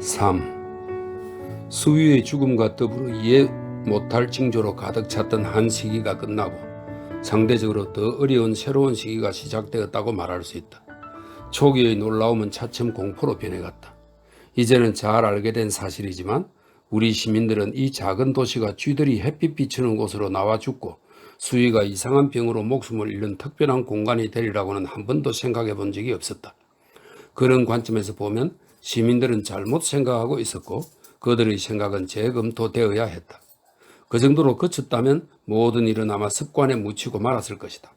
3. 수위의 죽음과 더불어 이해 못할 징조로 가득 찼던 한 시기가 끝나고 상대적으로 더 어려운 새로운 시기가 시작되었다고 말할 수 있다. 초기의 놀라움은 차츰 공포로 변해갔다. 이제는 잘 알게 된 사실이지만 우리 시민들은 이 작은 도시가 쥐들이 햇빛 비추는 곳으로 나와 죽고 수위가 이상한 병으로 목숨을 잃는 특별한 공간이 되리라고는 한 번도 생각해 본 적이 없었다. 그런 관점에서 보면 시민들은 잘못 생각하고 있었고 그들의 생각은 재검토되어야 했다. 그 정도로 그쳤다면 모든 일은 아마 습관에 묻히고 말았을 것이다.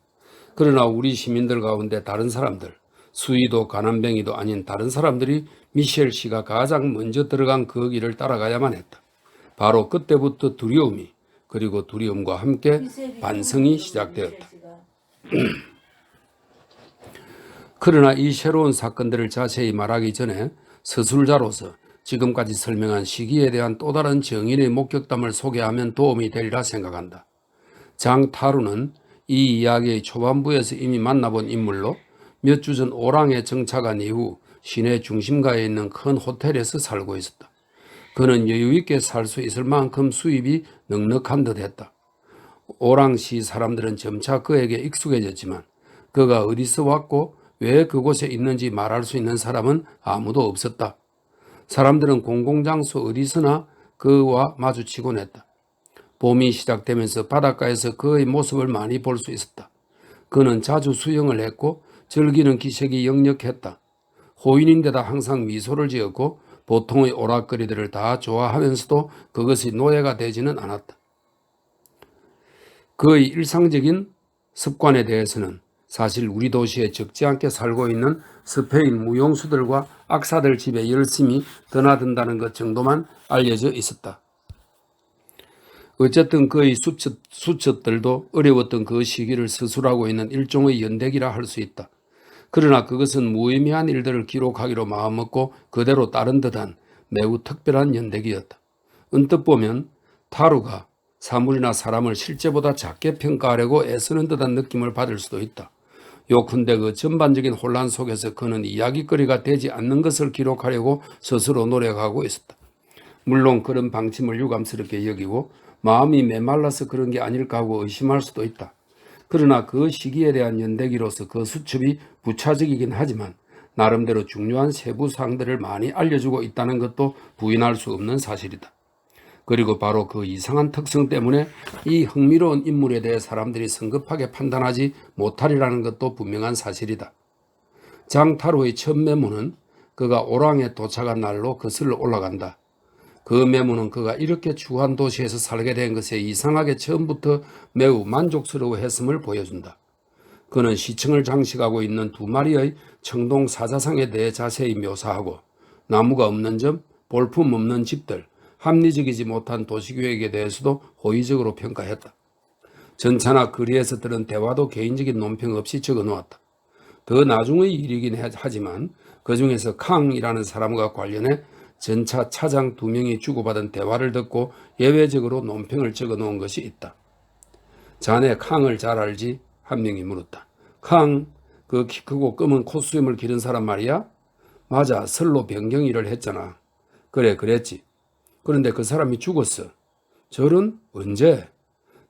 그러나 우리 시민들 가운데 다른 사람들, 수의도 가난뱅이도 아닌 다른 사람들이 미셸 씨가 가장 먼저 들어간 그 길을 따라가야만 했다. 바로 그때부터 두려움이 그리고 두려움과 함께 반성이 시작되었다. 그러나 이 새로운 사건들을 자세히 말하기 전에 서술자로서 지금까지 설명한 시기에 대한 또 다른 정인의 목격담을 소개하면 도움이 되리라 생각한다. 장타루는 이 이야기의 초반부에서 이미 만나본 인물로 몇 주 전 오랑에 정착한 이후 시내 중심가에 있는 큰 호텔에서 살고 있었다. 그는 여유있게 살 수 있을 만큼 수입이 넉넉한 듯 했다. 오랑시 사람들은 점차 그에게 익숙해졌지만 그가 어디서 왔고 왜 그곳에 있는지 말할 수 있는 사람은 아무도 없었다. 사람들은 공공장소 어디서나 그와 마주치곤 했다. 봄이 시작되면서 바닷가에서 그의 모습을 많이 볼 수 있었다. 그는 자주 수영을 했고 즐기는 기색이 역력했다. 호인인데다 항상 미소를 지었고 보통의 오락거리들을 다 좋아하면서도 그것이 노예가 되지는 않았다. 그의 일상적인 습관에 대해서는 사실 우리 도시에 적지 않게 살고 있는 스페인 무용수들과 악사들 집에 열심히 드나든다는 것 정도만 알려져 있었다. 어쨌든 그의 수첩들도 어려웠던 그 시기를 서술하고 있는 일종의 연대기라 할 수 있다. 그러나 그것은 무의미한 일들을 기록하기로 마음먹고 그대로 따른 듯한 매우 특별한 연대기였다. 언뜻 보면 타루가 사물이나 사람을 실제보다 작게 평가하려고 애쓰는 듯한 느낌을 받을 수도 있다. 요컨대 그 전반적인 혼란 속에서 그는 이야기거리가 되지 않는 것을 기록하려고 스스로 노력하고 있었다. 물론 그런 방침을 유감스럽게 여기고 마음이 메말라서 그런 게 아닐까 하고 의심할 수도 있다. 그러나 그 시기에 대한 연대기로서 그 수첩이 부차적이긴 하지만 나름대로 중요한 세부 사항들을 많이 알려주고 있다는 것도 부인할 수 없는 사실이다. 그리고 바로 그 이상한 특성 때문에 이 흥미로운 인물에 대해 사람들이 성급하게 판단하지 못하리라는 것도 분명한 사실이다. 장타로의 첫 메모는 그가 오랑에 도착한 날로 거슬러 올라간다. 그 메모는 그가 이렇게 추한 도시에서 살게 된 것에 이상하게 처음부터 매우 만족스러워했음을 보여준다. 그는 시청을 장식하고 있는 두 마리의 청동 사자상에 대해 자세히 묘사하고 나무가 없는 점, 볼품 없는 집들, 합리적이지 못한 도시계획에 대해서도 호의적으로 평가했다. 전차나 거리에서 들은 대화도 개인적인 논평 없이 적어놓았다. 더 나중의 일이긴 하지만 그 중에서 캉이라는 사람과 관련해 전차 차장 2명이 주고받은 대화를 듣고 예외적으로 논평을 적어놓은 것이 있다. 자네 캉을 잘 알지? 한 명이 물었다. 캉, 그 키 크고 검은 콧수염을 기른 사람 말이야? 맞아, 설로 변경 일을 했잖아. 그래, 그랬지. 그런데 그 사람이 죽었어. 저런? 언제?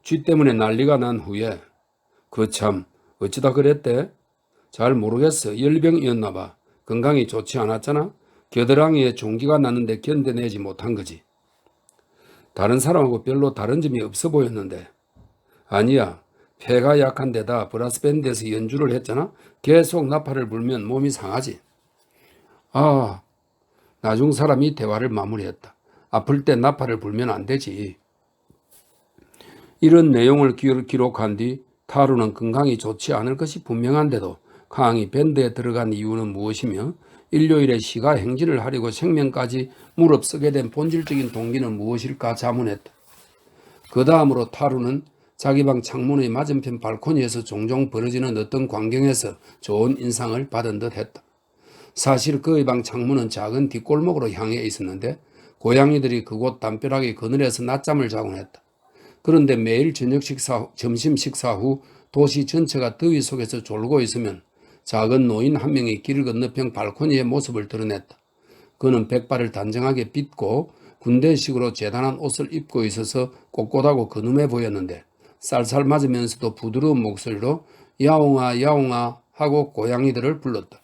쥐 때문에 난리가 난 후에. 그 참, 어쩌다 그랬대? 잘 모르겠어. 열병이었나 봐. 건강이 좋지 않았잖아. 겨드랑이에 종기가 나는데 견뎌내지 못한 거지. 다른 사람하고 별로 다른 점이 없어 보였는데. 아니야. 폐가 약한 데다 브라스밴드에서 연주를 했잖아. 계속 나팔을 불면 몸이 상하지. 아, 나중 사람이 대화를 마무리했다. 아플 때 나팔을 불면 안 되지. 이런 내용을 기록한 뒤 타루는 건강이 좋지 않을 것이 분명한데도 캉이 밴드에 들어간 이유는 무엇이며 일요일에 시가 행진을 하려고 생명까지 무릅쓰게 된 본질적인 동기는 무엇일까 자문했다. 그 다음으로 타루는 자기 방 창문의 맞은편 발코니에서 종종 벌어지는 어떤 광경에서 좋은 인상을 받은 듯 했다. 사실 그의 방 창문은 작은 뒷골목으로 향해 있었는데 고양이들이 그곳 담벼락의 그늘에서 낮잠을 자곤 했다. 그런데 매일 점심 식사 후 도시 전체가 더위 속에서 졸고 있으면 작은 노인 한 명이 길 건너편 발코니의 모습을 드러냈다. 그는 백발을 단정하게 빗고 군대식으로 재단한 옷을 입고 있어서 꼿꼿하고 근엄해 보였는데 쌀쌀 맞으면서도 부드러운 목소리로 야옹아 야옹아 하고 고양이들을 불렀다.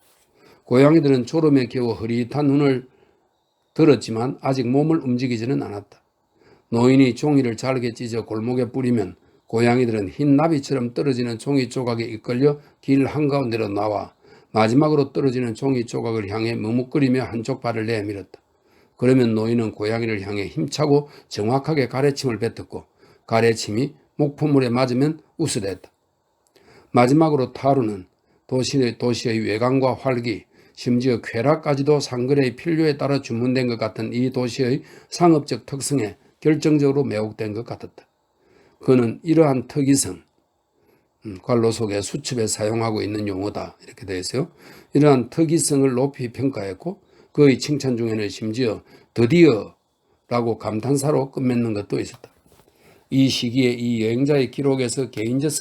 고양이들은 졸음에 겨워 흐릿한 눈을 들었지만 아직 몸을 움직이지는 않았다. 노인이 종이를 잘게 찢어 골목에 뿌리면 고양이들은 흰 나비처럼 떨어지는 종이 조각에 이끌려 길 한가운데로 나와 마지막으로 떨어지는 종이 조각을 향해 머뭇거리며 한쪽 발을 내밀었다. 그러면 노인은 고양이를 향해 힘차고 정확하게 가래침을 뱉었고 가래침이 목포물에 맞으면 우스댔다. 마지막으로 타루는 도시의 외관과 활기, 심지어 쾌락까지도 상거래의 필요에 따라 주문된 것 같은 이 도시의 상업적 특성에 결정적으로 매혹된 것 같았다. 그는 이러한 특이성, 관로 속에 수첩에 사용하고 있는 용어다 이렇게 되어 있어요. 이러한 특이성을 높이 평가했고 그의 칭찬 중에는 심지어 드디어 라고 감탄사로 끝맺는 것도 있었다. 이 시기에 이 여행자의 기록에서 개인적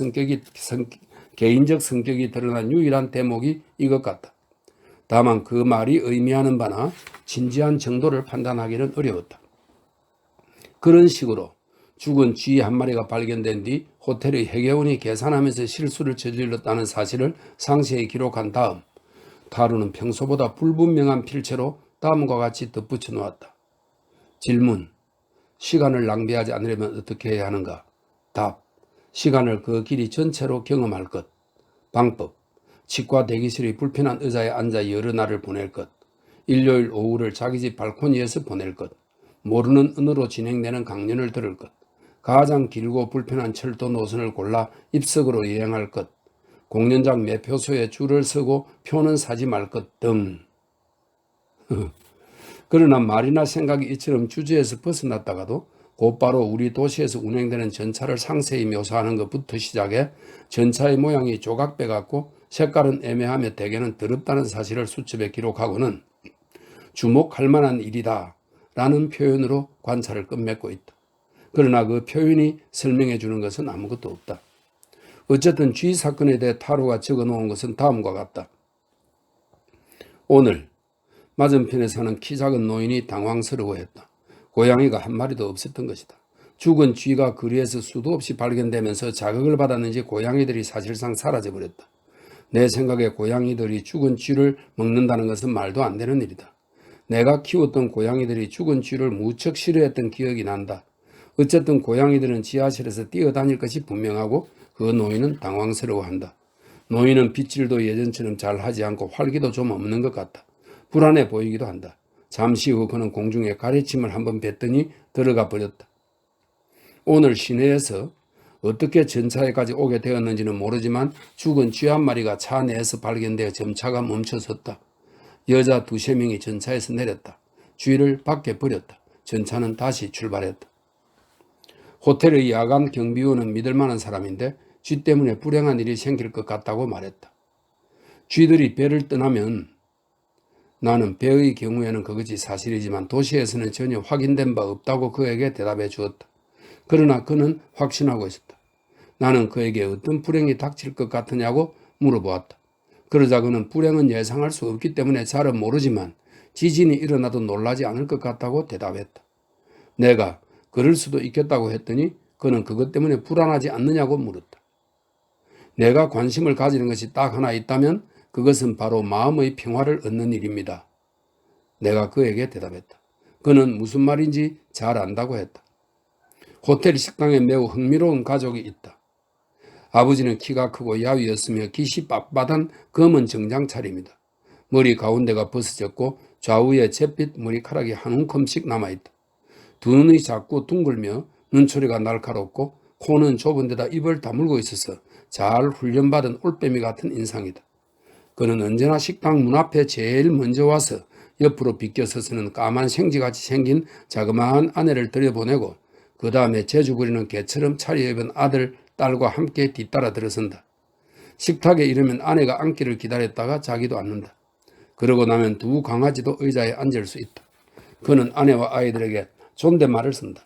성격이 드러난 유일한 대목이 이것 같다. 다만 그 말이 의미하는 바나 진지한 정도를 판단하기는 어려웠다. 그런 식으로 죽은 쥐 한 마리가 발견된 뒤 호텔의 해계원이 계산하면서 실수를 저질렀다는 사실을 상세히 기록한 다음 타루는 평소보다 불분명한 필체로 다음과 같이 덧붙여 놓았다. 질문. 시간을 낭비하지 않으려면 어떻게 해야 하는가? 답. 시간을 그 길이 전체로 경험할 것. 방법. 치과 대기실의 불편한 의자에 앉아 여러 날을 보낼 것. 일요일 오후를 자기 집 발코니에서 보낼 것. 모르는 언어로 진행되는 강연을 들을 것. 가장 길고 불편한 철도 노선을 골라 입석으로 여행할 것. 공연장 매표소에 줄을 서고 표는 사지 말 것 등. 그러나 말이나 생각이 이처럼 주제에서 벗어났다가도 곧바로 우리 도시에서 운행되는 전차를 상세히 묘사하는 것부터 시작해 전차의 모양이 조각배 같고 색깔은 애매하며 대개는 더럽다는 사실을 수첩에 기록하고는 주목할 만한 일이다 라는 표현으로 관찰을 끝맺고 있다. 그러나 그 표현이 설명해 주는 것은 아무것도 없다. 어쨌든 쥐 사건에 대해 타로가 적어놓은 것은 다음과 같다. 오늘 맞은편에 사는 키 작은 노인이 당황스러워했다. 고양이가 한 마리도 없었던 것이다. 죽은 쥐가 거리에서 수도 없이 발견되면서 자극을 받았는지 고양이들이 사실상 사라져버렸다. 내 생각에 고양이들이 죽은 쥐를 먹는다는 것은 말도 안 되는 일이다. 내가 키웠던 고양이들이 죽은 쥐를 무척 싫어했던 기억이 난다. 어쨌든 고양이들은 지하실에서 뛰어다닐 것이 분명하고 그 노인은 당황스러워한다. 노인은 빗질도 예전처럼 잘 하지 않고 활기도 좀 없는 것 같다. 불안해 보이기도 한다. 잠시 후 그는 공중에 가래침을 한번 뱉더니 들어가 버렸다. 오늘 시내에서 어떻게 전차에까지 오게 되었는지는 모르지만 죽은 쥐 한 마리가 차 내에서 발견되어 점차가 멈춰섰다. 여자 2~3명이 전차에서 내렸다. 쥐를 밖에 버렸다. 전차는 다시 출발했다. 호텔의 야간 경비원은 믿을 만한 사람인데 쥐 때문에 불행한 일이 생길 것 같다고 말했다. 쥐들이 배를 떠나면 나는 배의 경우에는 그것이 사실이지만 도시에서는 전혀 확인된 바 없다고 그에게 대답해 주었다. 그러나 그는 확신하고 있었다. 나는 그에게 어떤 불행이 닥칠 것 같으냐고 물어보았다. 그러자 그는 불행은 예상할 수 없기 때문에 잘은 모르지만 지진이 일어나도 놀라지 않을 것 같다고 대답했다. 내가 그럴 수도 있겠다고 했더니 그는 그것 때문에 불안하지 않느냐고 물었다. 내가 관심을 가지는 것이 딱 하나 있다면 그것은 바로 마음의 평화를 얻는 일입니다. 내가 그에게 대답했다. 그는 무슨 말인지 잘 안다고 했다. 호텔 식당에 매우 흥미로운 가족이 있다. 아버지는 키가 크고 야위였으며 깃이 빳빳한 검은 정장 차림이다. 머리 가운데가 벗어졌고 좌우에 잿빛 머리카락이 한 움큼씩 남아있다. 두 눈이 작고 둥글며 눈초리가 날카롭고 코는 좁은 데다 입을 다물고 있어서 잘 훈련받은 올빼미 같은 인상이다. 그는 언제나 식당 문 앞에 제일 먼저 와서 옆으로 비껴서서는 까만 생쥐같이 생긴 자그마한 아내를 들여보내고 그 다음에 재주 부리는 개처럼 차려입은 아들, 딸과 함께 뒤따라 들어선다. 식탁에 이르면 아내가 앉기를 기다렸다가 자기도 앉는다. 그러고 나면 두 강아지도 의자에 앉을 수 있다. 그는 아내와 아이들에게 존댓말을 쓴다.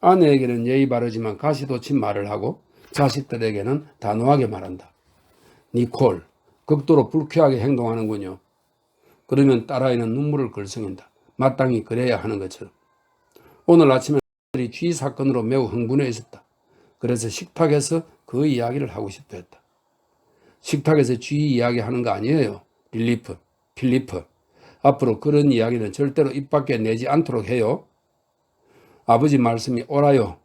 아내에게는 예의 바르지만 가시돋친 말을 하고 자식들에게는 단호하게 말한다. 니콜, 극도로 불쾌하게 행동하는군요. 그러면 딸아이는 눈물을 글썽인다. 마땅히 그래야 하는 것처럼. 오늘 아침에 들이 쥐 사건으로 매우 흥분해 있었다. 그래서 식탁에서 그 이야기를 하고 싶어 했다. 식탁에서 쥐 이야기 하는 거 아니에요. 필리프. 앞으로 그런 이야기는 절대로 입 밖에 내지 않도록 해요. 아버지 말씀이 옳아요.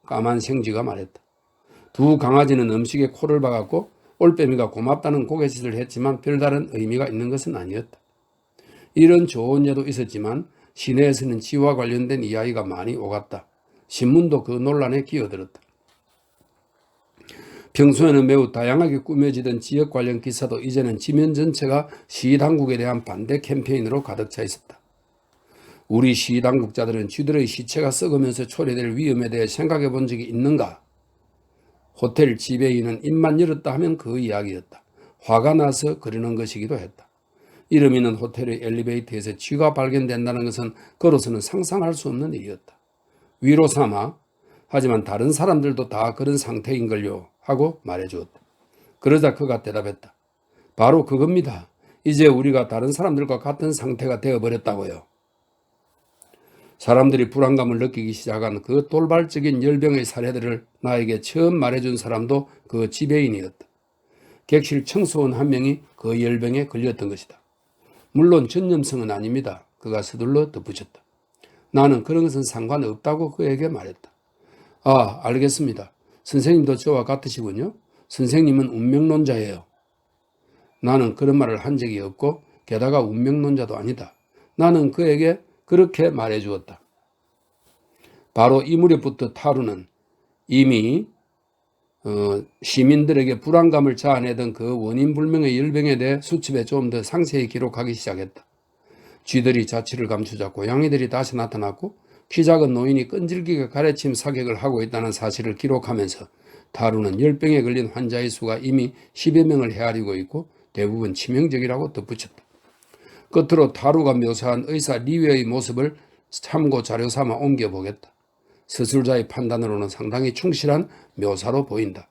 까만 생쥐가 말했다. 두 강아지는 음식에 코를 박았고 올빼미가 고맙다는 고갯짓을 했지만 별다른 의미가 있는 것은 아니었다. 이런 좋은 예도 있었지만 시내에서는 쥐와 관련된 이야기가 많이 오갔다. 신문도 그 논란에 끼어들었다. 평소에는 매우 다양하게 꾸며지던 지역 관련 기사도 이제는 지면 전체가 시당국에 대한 반대 캠페인으로 가득 차 있었다. 우리 시당국자들은 쥐들의 시체가 썩으면서 초래될 위험에 대해 생각해 본 적이 있는가? 호텔 지배인은 입만 열었다 하면 그 이야기였다. 화가 나서 그러는 것이기도 했다. 이름 있는 호텔의 엘리베이터에서 쥐가 발견된다는 것은 그로서는 상상할 수 없는 일이었다. 위로 삼아 하지만 다른 사람들도 다 그런 상태인걸요 하고 말해주었다. 그러자 그가 대답했다. 바로 그겁니다. 이제 우리가 다른 사람들과 같은 상태가 되어버렸다고요. 사람들이 불안감을 느끼기 시작한 그 돌발적인 열병의 사례들을 나에게 처음 말해준 사람도 그 지배인이었다. 객실 청소원 한 명이 그 열병에 걸렸던 것이다. 물론 전염성은 아닙니다. 그가 서둘러 덧붙였다. 나는 그런 것은 상관없다고 그에게 말했다. 아, 알겠습니다. 선생님도 저와 같으시군요. 선생님은 운명론자예요. 나는 그런 말을 한 적이 없고 게다가 운명론자도 아니다. 나는 그에게 그렇게 말해주었다. 바로 이 무렵부터 타루는 이미 시민들에게 불안감을 자아내던 그 원인불명의 열병에 대해 수첩에 좀 더 상세히 기록하기 시작했다. 쥐들이 자취를 감추자 고양이들이 다시 나타났고 키 작은 노인이 끈질기게 가래침 사격을 하고 있다는 사실을 기록하면서 타루는 열병에 걸린 환자의 수가 이미 10여 명을 헤아리고 있고 대부분 치명적이라고 덧붙였다. 끝으로 타루가 묘사한 의사 리웨의 모습을 참고 자료 삼아 옮겨보겠다. 서술자의 판단으로는 상당히 충실한 묘사로 보인다.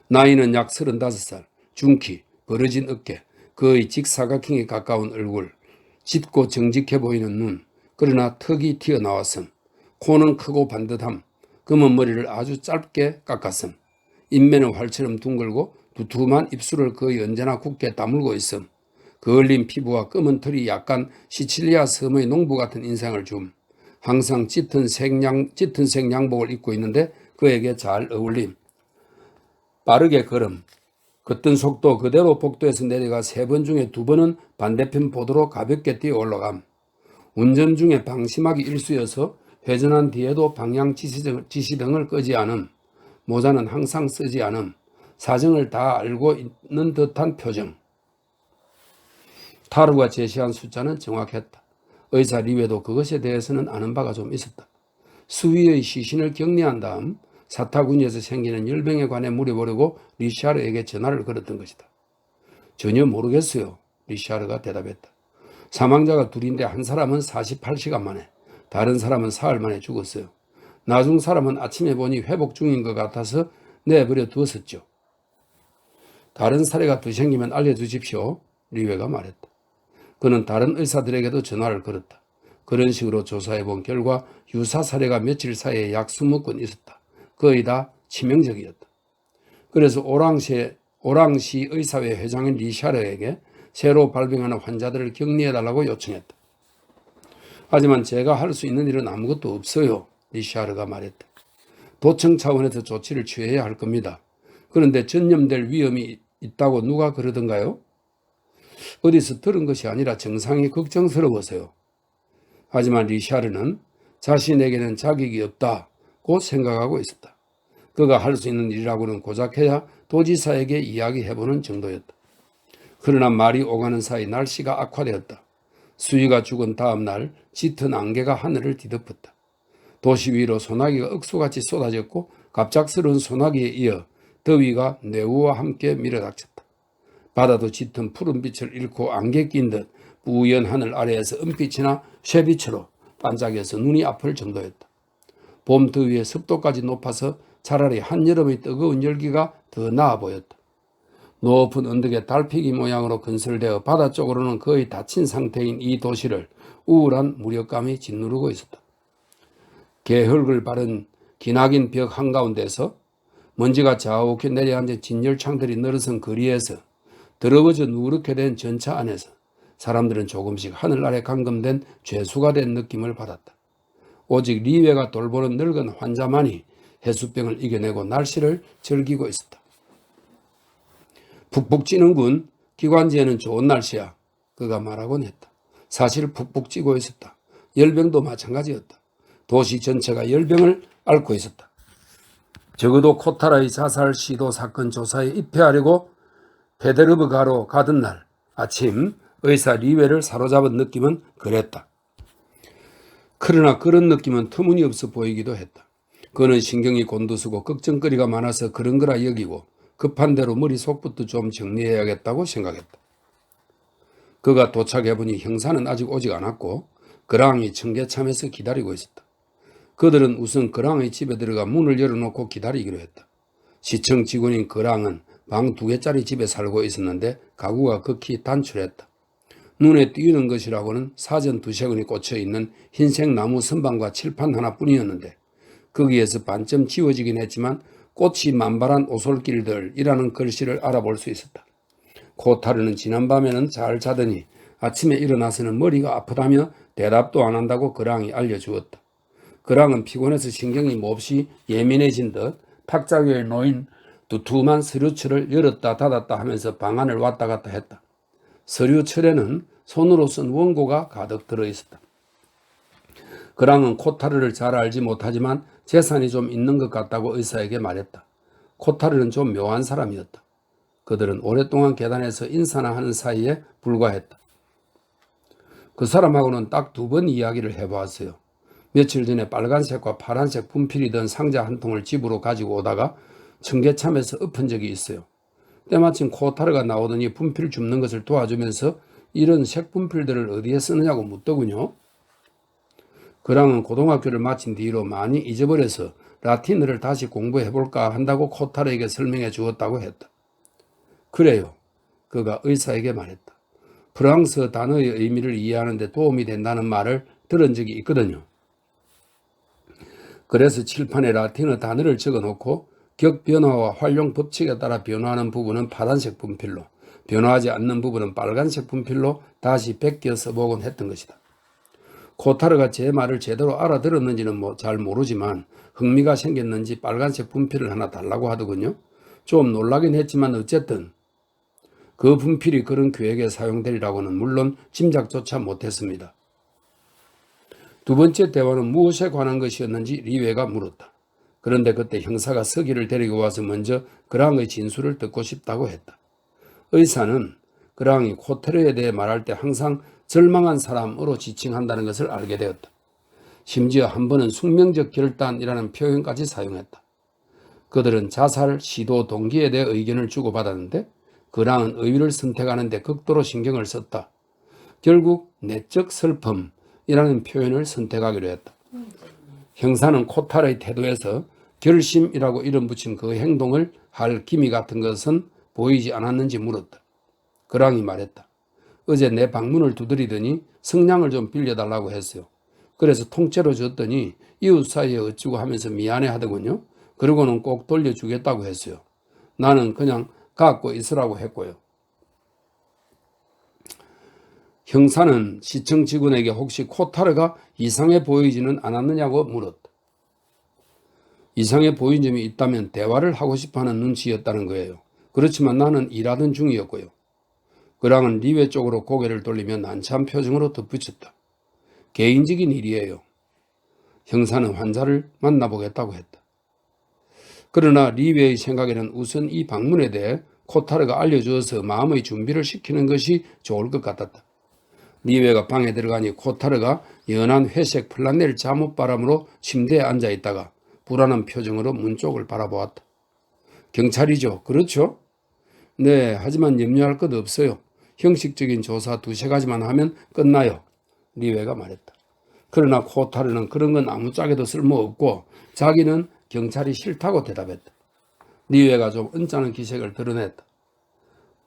나이는 약 35살, 중키, 벌어진 어깨, 거의 직사각형에 가까운 얼굴, 짙고 정직해 보이는 눈, 그러나 턱이 튀어나왔음, 코는 크고 반듯함, 검은 머리를 아주 짧게 깎았음, 인매는 활처럼 둥글고 두툼한 입술을 거의 언제나 굳게 다물고 있음, 그을린 피부와 검은 털이 약간 시칠리아 섬의 농부 같은 인상을 줌, 항상 짙은 색 양복을 입고 있는데 그에게 잘 어울림, 빠르게 걸음, 걷던 속도 그대로 복도에서 내려가 3번 중에 2번은 반대편 보도로 가볍게 뛰어 올라감, 운전 중에 방심하기 일쑤여서 회전한 뒤에도 방향 지시등을 끄지 않음, 모자는 항상 쓰지 않음, 사정을 다 알고 있는 듯한 표정. 타루가 제시한 숫자는 정확했다. 의사 리웨도 그것에 대해서는 아는 바가 좀 있었다. 수위의 시신을 격리한 다음 사타구니에서 생기는 열병에 관해 물어보려고 리샤르에게 전화를 걸었던 것이다. 전혀 모르겠어요. 리샤르가 대답했다. 사망자가 둘인데 한 사람은 48시간 만에, 다른 사람은 사흘 만에 죽었어요. 나중 사람은 아침에 보니 회복 중인 것 같아서 내버려 두었었죠. 다른 사례가 더 생기면 알려주십시오. 리웨가 말했다. 그는 다른 의사들에게도 전화를 걸었다. 그런 식으로 조사해본 결과 유사 사례가 며칠 사이에 약 20건 있었다. 거의 다 치명적이었다. 그래서 오랑시 의사회 회장인 리샤르에게 새로 발병하는 환자들을 격리해달라고 요청했다. 하지만 제가 할 수 있는 일은 아무것도 없어요. 리샤르가 말했다. 도청 차원에서 조치를 취해야 할 겁니다. 그런데 전염될 위험이 있다고 누가 그러던가요? 어디서 들은 것이 아니라 정상이 걱정스러워서요. 하지만 리샤르는 자신에게는 자격이 없다고 생각하고 있었다. 그가 할 수 있는 일이라고는 고작해야 도지사에게 이야기해보는 정도였다. 그러나 말이 오가는 사이 날씨가 악화되었다. 수위가 죽은 다음 날 짙은 안개가 하늘을 뒤덮었다. 도시 위로 소나기가 억수같이 쏟아졌고 갑작스러운 소나기에 이어 더위가 뇌우와 함께 밀어닥쳤다. 바다도 짙은 푸른빛을 잃고 안개 낀 듯 뿌연 하늘 아래에서 은빛이나 쇠빛으로 반짝여서 눈이 아플 정도였다. 봄 더위에 습도까지 높아서 차라리 한여름의 뜨거운 열기가 더 나아 보였다. 높은 언덕에 달피기 모양으로 건설되어 바다 쪽으로는 거의 닫힌 상태인 이 도시를 우울한 무력감이 짓누르고 있었다. 개흙을 바른 기나긴 벽 한가운데서 먼지가 자욱히 내려앉은 진열창들이 늘어선 거리에서 더러워져 누렇게 된 전차 안에서 사람들은 조금씩 하늘 아래 감금된 죄수가 된 느낌을 받았다. 오직 리웨가 돌보는 늙은 환자만이 해수병을 이겨내고 날씨를 즐기고 있었다. 푹푹 찌는군. 기관지에는 좋은 날씨야. 그가 말하곤 했다. 사실 푹푹 찌고 있었다. 열병도 마찬가지였다. 도시 전체가 열병을 앓고 있었다. 적어도 코타라의 자살 시도 사건 조사에 입회하려고 페데르브가로 가던 날 아침 의사 리웨를 사로잡은 느낌은 그랬다. 그러나 그런 느낌은 터무니없어 보이기도 했다. 그는 신경이 곤두서고 걱정거리가 많아서 그런 거라 여기고 급한 대로 머릿속부터 좀 정리해야겠다고 생각했다. 그가 도착해보니 형사는 아직 오지 않았고 그랑이 청계참에서 기다리고 있었다. 그들은 우선 그랑의 집에 들어가 문을 열어놓고 기다리기로 했다. 시청 직원인 그랑은 방 2개짜리 집에 살고 있었는데 가구가 극히 단출했다. 눈에 띄는 것이라고는 사전 2세권이 꽂혀있는 흰색 나무 선반과 칠판 하나뿐이었는데 거기에서 반쯤 지워지긴 했지만 꽃이 만발한 오솔길들이라는 글씨를 알아볼 수 있었다. 코타르는 지난밤에는 잘 자더니 아침에 일어나서는 머리가 아프다며 대답도 안 한다고 그랑이 알려주었다. 그랑은 피곤해서 신경이 몹시 예민해진 듯 탁자 위에 놓인 두툼한 서류철을 열었다 닫았다 하면서 방안을 왔다 갔다 했다. 서류철에는 손으로 쓴 원고가 가득 들어있었다. 그랑은 코타르를 잘 알지 못하지만 재산이 좀 있는 것 같다고 의사에게 말했다. 코타르는 좀 묘한 사람이었다. 그들은 오랫동안 계단에서 인사나 하는 사이에 불과했다. 그 사람하고는 딱 2번 이야기를 해보았어요. 며칠 전에 빨간색과 파란색 분필이 든 상자 한 통을 집으로 가지고 오다가 청계참에서 엎은 적이 있어요. 때마침 코타르가 나오더니 분필 줍는 것을 도와주면서 이런 색분필들을 어디에 쓰느냐고 묻더군요. 그랑은 고등학교를 마친 뒤로 많이 잊어버려서 라틴어를 다시 공부해볼까 한다고 코타르에게 설명해 주었다고 했다. 그래요. 그가 의사에게 말했다. 프랑스 단어의 의미를 이해하는 데 도움이 된다는 말을 들은 적이 있거든요. 그래서 칠판에 라틴어 단어를 적어놓고 격변화와 활용 법칙에 따라 변화하는 부분은 파란색 분필로, 변화하지 않는 부분은 빨간색 분필로 다시 베껴 써보곤 했던 것이다. 코타르가 제 말을 제대로 알아들었는지는 잘 모르지만 흥미가 생겼는지 빨간색 분필을 하나 달라고 하더군요. 좀 놀라긴 했지만 어쨌든 그 분필이 그런 계획에 사용되리라고는 물론 짐작조차 못했습니다. 2번째 대화는 무엇에 관한 것이었는지 리웨가 물었다. 그런데 그때 형사가 서기를 데리고 와서 먼저 그랑의 진술을 듣고 싶다고 했다. 의사는 그랑이 코타르에 대해 말할 때 항상 절망한 사람으로 지칭한다는 것을 알게 되었다. 심지어 한 번은 숙명적 결단이라는 표현까지 사용했다. 그들은 자살 시도 동기에 대해 의견을 주고받았는데 그랑은 의위를 선택하는 데 극도로 신경을 썼다. 결국 내적 슬픔이라는 표현을 선택하기로 했다. 형사는 코타르의 태도에서 결심이라고 이름 붙인 그 행동을 할 기미 같은 것은 보이지 않았는지 물었다. 그랑이 말했다. 어제 내 방문을 두드리더니 성냥을 좀 빌려달라고 했어요. 그래서 통째로 줬더니 이웃 사이에 어쩌고 하면서 미안해 하더군요. 그러고는 꼭 돌려주겠다고 했어요. 나는 그냥 갖고 있으라고 했고요. 형사는 시청 직원에게 혹시 코타르가 이상해 보이지는 않았느냐고 물었다. 이상해 보인 점이 있다면 대화를 하고 싶어하는 눈치였다는 거예요. 그렇지만 나는 일하던 중이었고요. 그랑은 리웨 쪽으로 고개를 돌리며 난처한 표정으로 덧붙였다. 개인적인 일이에요. 형사는 환자를 만나보겠다고 했다. 그러나 리웨의 생각에는 우선 이 방문에 대해 코타르가 알려주어서 마음의 준비를 시키는 것이 좋을 것 같았다. 리웨가 방에 들어가니 코타르가 연한 회색 플라넬 잠옷바람으로 침대에 앉아있다가 불안한 표정으로 문 쪽을 바라보았다. 경찰이죠. 그렇죠? 네, 하지만 염려할 것 없어요. 형식적인 조사 2-3가지만 하면 끝나요. 리웨가 말했다. 그러나 코타르는 그런 건 아무짝에도 쓸모없고 자기는 경찰이 싫다고 대답했다. 리웨가 좀 언짢은 기색을 드러냈다.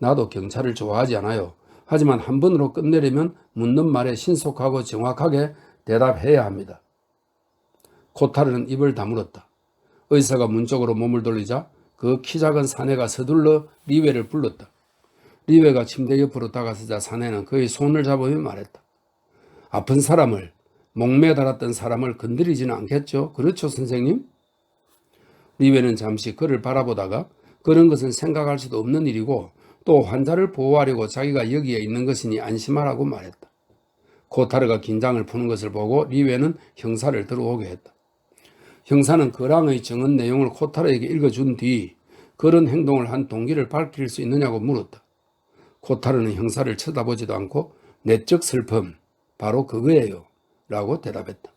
나도 경찰을 좋아하지 않아요. 하지만 한 번으로 끝내려면 묻는 말에 신속하고 정확하게 대답해야 합니다. 코타르는 입을 다물었다. 의사가 문 쪽으로 몸을 돌리자 그 키 작은 사내가 서둘러 리웨를 불렀다. 리웨가 침대 옆으로 다가서자 사내는 그의 손을 잡으며 말했다. 아픈 사람을, 목매에 달았던 사람을 건드리지는 않겠죠? 그렇죠, 선생님? 리웨는 잠시 그를 바라보다가 그런 것은 생각할 수도 없는 일이고 또 환자를 보호하려고 자기가 여기에 있는 것이니 안심하라고 말했다. 코타르가 긴장을 푸는 것을 보고 리웨는 형사를 들어오게 했다. 형사는 거랑의 증언 내용을 코타르에게 읽어준 뒤 그런 행동을 한 동기를 밝힐 수 있느냐고 물었다. 코타르는 형사를 쳐다보지도 않고 내적 슬픔, 바로 그거예요 라고 대답했다.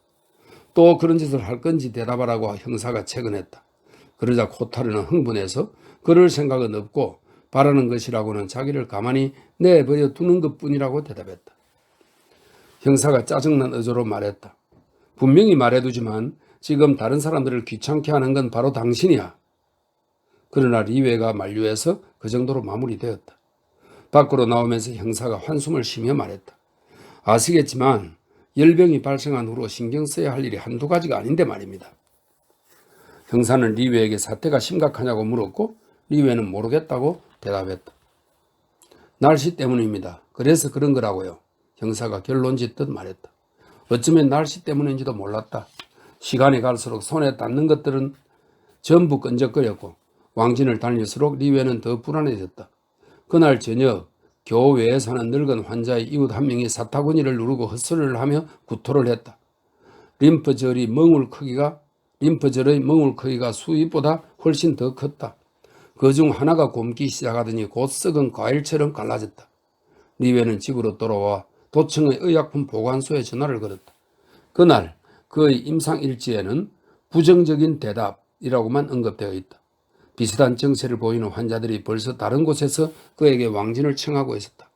또 그런 짓을 할 건지 대답하라고 형사가 채근했다. 그러자 코타르는 흥분해서 그럴 생각은 없고 바라는 것이라고는 자기를 가만히 내버려 두는 것뿐이라고 대답했다. 형사가 짜증난 어조로 말했다. 분명히 말해두지만 지금 다른 사람들을 귀찮게 하는 건 바로 당신이야. 그러나 리웨가 만류해서 그 정도로 마무리되었다. 밖으로 나오면서 형사가 한숨을 쉬며 말했다. 아시겠지만 열병이 발생한 후로 신경 써야 할 일이 한두 가지가 아닌데 말입니다. 형사는 리웨에게 사태가 심각하냐고 물었고 리웨는 모르겠다고 대답했다. 날씨 때문입니다. 그래서 그런 거라고요. 형사가 결론짓듯 말했다. 어쩌면 날씨 때문인지도 몰랐다. 시간이 갈수록 손에 닿는 것들은 전부 끈적거렸고 왕진을 달릴수록 리웨는 더 불안해졌다. 그날 저녁 교외에 사는 늙은 환자의 이웃 한 명이 사타구니를 누르고 헛소리를 하며 구토를 했다. 림프절의 멍울 크기가 수입보다 훨씬 더 컸다. 그중 하나가 곪기 시작하더니 곧 썩은 과일처럼 갈라졌다. 리웨는 집으로 돌아와 도청의 의약품 보관소에 전화를 걸었다. 그날 그의 임상일지에는 부정적인 대답이라고만 언급되어 있다. 비슷한 정체를 보이는 환자들이 벌써 다른 곳에서 그에게 왕진을 청하고 있었다.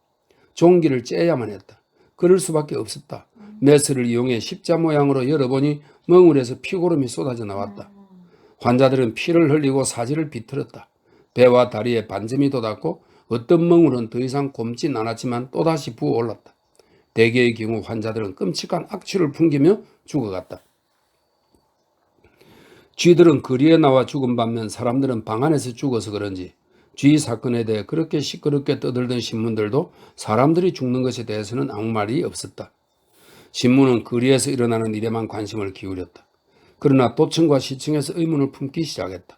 종기를 째야만 했다. 그럴 수밖에 없었다. 메스를 이용해 십자 모양으로 열어보니 멍울에서 피고름이 쏟아져 나왔다. 환자들은 피를 흘리고 사지를 비틀었다. 배와 다리에 반점이 돋았고 어떤 멍울은 더 이상 곪진 않았지만 또다시 부어올랐다. 대개의 경우 환자들은 끔찍한 악취를 풍기며 죽어갔다. 쥐들은 거리에 나와 죽은 반면 사람들은 방 안에서 죽어서 그런지 쥐 사건에 대해 그렇게 시끄럽게 떠들던 신문들도 사람들이 죽는 것에 대해서는 아무 말이 없었다. 신문은 거리에서 일어나는 일에만 관심을 기울였다. 그러나 도청과 시청에서 의문을 품기 시작했다.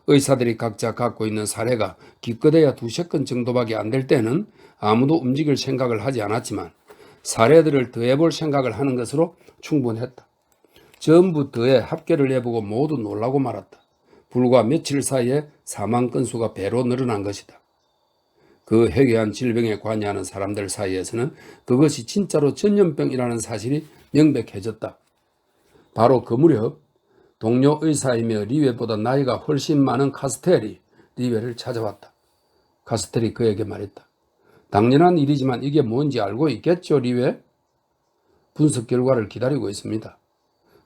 의사들이 각자 갖고 있는 사례가 기껏해야 2-3건 정도밖에 안 될 때는 아무도 움직일 생각을 하지 않았지만 사례들을 더해볼 생각을 하는 것으로 충분했다. 전부 더해 합계를 해보고 모두 놀라고 말았다. 불과 며칠 사이에 사망 건수가 배로 늘어난 것이다. 그 해괴한 질병에 관여하는 사람들 사이에서는 그것이 진짜로 전염병이라는 사실이 명백해졌다. 바로 그 무렵 동료 의사이며 리웨보다 나이가 훨씬 많은 카스텔이 리웨를 찾아왔다. 카스텔이 그에게 말했다. 당연한 일이지만 이게 뭔지 알고 있겠죠, 리웨? 분석 결과를 기다리고 있습니다.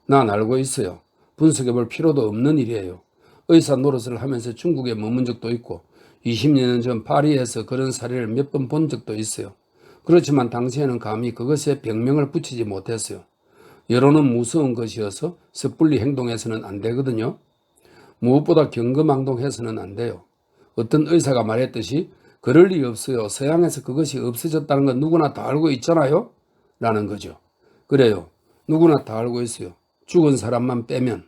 난 알고 있어요. 분석해볼 필요도 없는 일이에요. 의사 노릇을 하면서 중국에 머문 적도 있고 20년 전 파리에서 그런 사례를 몇 번 본 적도 있어요. 그렇지만 당시에는 감히 그것에 병명을 붙이지 못했어요. 여론은 무서운 것이어서 섣불리 행동해서는 안 되거든요. 무엇보다 경거망동해서는 안 돼요. 어떤 의사가 말했듯이 그럴 리 없어요. 서양에서 그것이 없어졌다는 건 누구나 다 알고 있잖아요. 라는 거죠. 그래요. 누구나 다 알고 있어요. 죽은 사람만 빼면.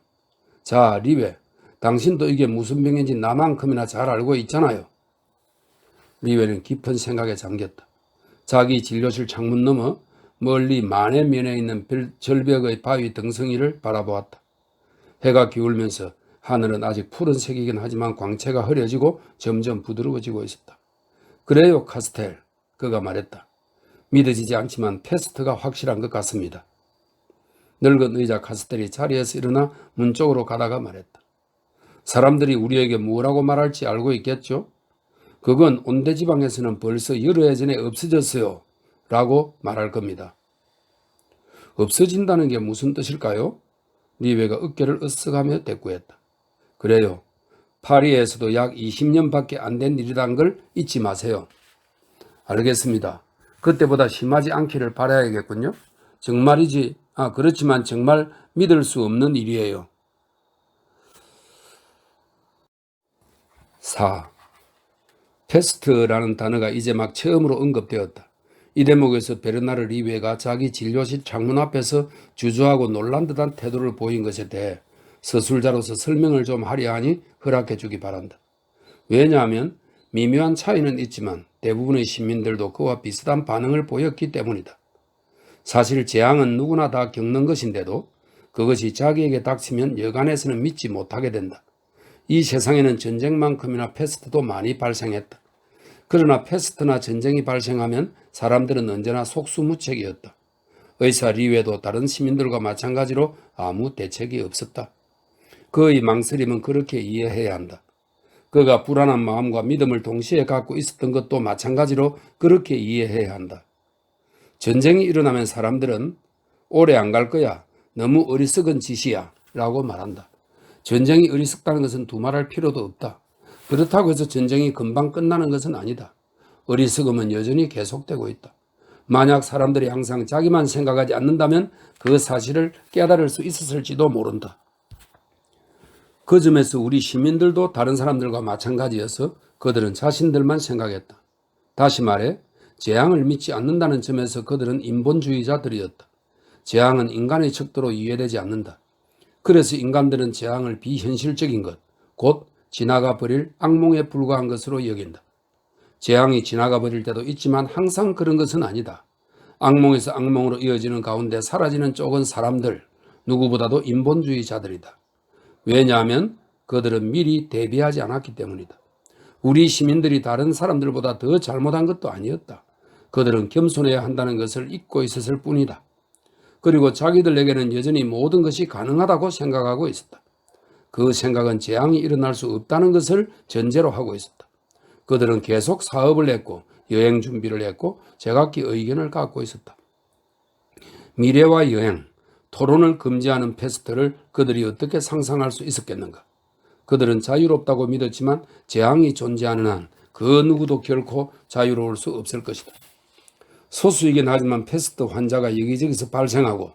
자, 리웨, 당신도 이게 무슨 병인지 나만큼이나 잘 알고 있잖아요. 리웨는 깊은 생각에 잠겼다. 자기 진료실 창문 너머 멀리 만의 면에 있는 절벽의 바위 등성이를 바라보았다. 해가 기울면서 하늘은 아직 푸른색이긴 하지만 광채가 흐려지고 점점 부드러워지고 있었다. 그래요, 카스텔. 그가 말했다. 믿어지지 않지만 테스트가 확실한 것 같습니다. 늙은 의자 카스텔이 자리에서 일어나 문 쪽으로 가다가 말했다. 사람들이 우리에게 뭐라고 말할지 알고 있겠죠? 그건 온대지방에서는 벌써 여러 해 전에 없어졌어요. 라고 말할 겁니다. 없어진다는 게 무슨 뜻일까요? 리웨가 어깨를 으쓱하며 대꾸했다. 그래요. 파리에서도 약 20년밖에 안 된 일이란 걸 잊지 마세요. 알겠습니다. 그때보다 심하지 않기를 바라야겠군요. 정말이지, 그렇지만 정말 믿을 수 없는 일이에요. 4. 패스트라는 단어가 이제 막 처음으로 언급되었다. 이 대목에서 베르나르 리베가 자기 진료실 창문 앞에서 주저하고 놀란 듯한 태도를 보인 것에 대해 서술자로서 설명을 좀 하려 하니 허락해 주기 바란다. 왜냐하면 미묘한 차이는 있지만 대부분의 시민들도 그와 비슷한 반응을 보였기 때문이다. 사실 재앙은 누구나 다 겪는 것인데도 그것이 자기에게 닥치면 여간해서는 믿지 못하게 된다. 이 세상에는 전쟁만큼이나 패스트도 많이 발생했다. 그러나 패스트나 전쟁이 발생하면 사람들은 언제나 속수무책이었다. 의사 리웨도 다른 시민들과 마찬가지로 아무 대책이 없었다. 그의 망설임은 그렇게 이해해야 한다. 그가 불안한 마음과 믿음을 동시에 갖고 있었던 것도 마찬가지로 그렇게 이해해야 한다. 전쟁이 일어나면 사람들은 오래 안 갈 거야. 너무 어리석은 짓이야. 라고 말한다. 전쟁이 어리석다는 것은 두말할 필요도 없다. 그렇다고 해서 전쟁이 금방 끝나는 것은 아니다. 어리석음은 여전히 계속되고 있다. 만약 사람들이 항상 자기만 생각하지 않는다면 그 사실을 깨달을 수 있었을지도 모른다. 그 점에서 우리 시민들도 다른 사람들과 마찬가지여서 그들은 자신들만 생각했다. 다시 말해 재앙을 믿지 않는다는 점에서 그들은 인본주의자들이었다. 재앙은 인간의 척도로 이해되지 않는다. 그래서 인간들은 재앙을 비현실적인 것, 곧 지나가 버릴 악몽에 불과한 것으로 여긴다. 재앙이 지나가 버릴 때도 있지만 항상 그런 것은 아니다. 악몽에서 악몽으로 이어지는 가운데 사라지는 쪽은 사람들, 누구보다도 인본주의자들이다. 왜냐하면 그들은 미리 대비하지 않았기 때문이다. 우리 시민들이 다른 사람들보다 더 잘못한 것도 아니었다. 그들은 겸손해야 한다는 것을 잊고 있었을 뿐이다. 그리고 자기들에게는 여전히 모든 것이 가능하다고 생각하고 있었다. 그 생각은 재앙이 일어날 수 없다는 것을 전제로 하고 있었다. 그들은 계속 사업을 했고 여행 준비를 했고 제각기 의견을 갖고 있었다. 미래와 여행, 토론을 금지하는 패스트를 그들이 어떻게 상상할 수 있었겠는가? 그들은 자유롭다고 믿었지만 재앙이 존재하는 한 그 누구도 결코 자유로울 수 없을 것이다. 소수이긴 하지만 패스트 환자가 여기저기서 발생하고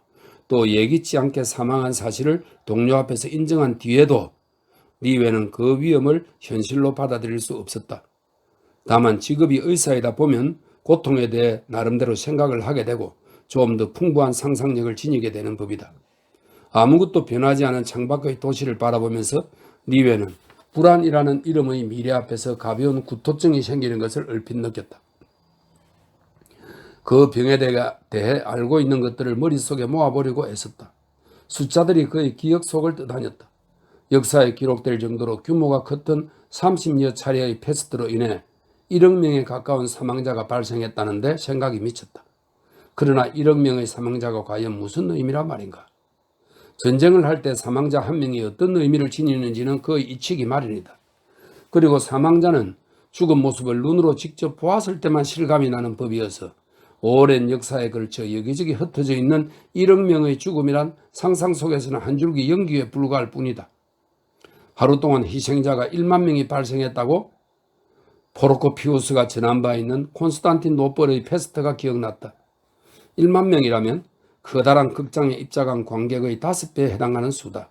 또 예기치 않게 사망한 사실을 동료 앞에서 인정한 뒤에도 리웨는 그 위험을 현실로 받아들일 수 없었다. 다만 직업이 의사이다 보면 고통에 대해 나름대로 생각을 하게 되고 좀 더 풍부한 상상력을 지니게 되는 법이다. 아무것도 변하지 않은 창밖의 도시를 바라보면서 리웨는 불안이라는 이름의 미래 앞에서 가벼운 구토증이 생기는 것을 얼핏 느꼈다. 그 병에 대해 알고 있는 것들을 머릿속에 모아보려고 애썼다. 숫자들이 그의 기억 속을 떠다녔다. 역사에 기록될 정도로 규모가 컸던 30여 차례의 패스트로 인해 1억 명에 가까운 사망자가 발생했다는데 생각이 미쳤다. 그러나 1억 명의 사망자가 과연 무슨 의미란 말인가? 전쟁을 할 때 사망자 한 명이 어떤 의미를 지니는지는 거의 잊히기 마련이다. 그리고 사망자는 죽은 모습을 눈으로 직접 보았을 때만 실감이 나는 법이어서 오랜 역사에 걸쳐 여기저기 흩어져 있는 1억 명의 죽음이란 상상 속에서는 한 줄기 연기에 불과할 뿐이다. 하루 동안 희생자가 1만 명이 발생했다고? 포르코피우스가 전한 바 있는 콘스탄티노플의 패스트가 기억났다. 1만 명이라면 커다란 극장에 입장한 관객의 5배에 해당하는 수다.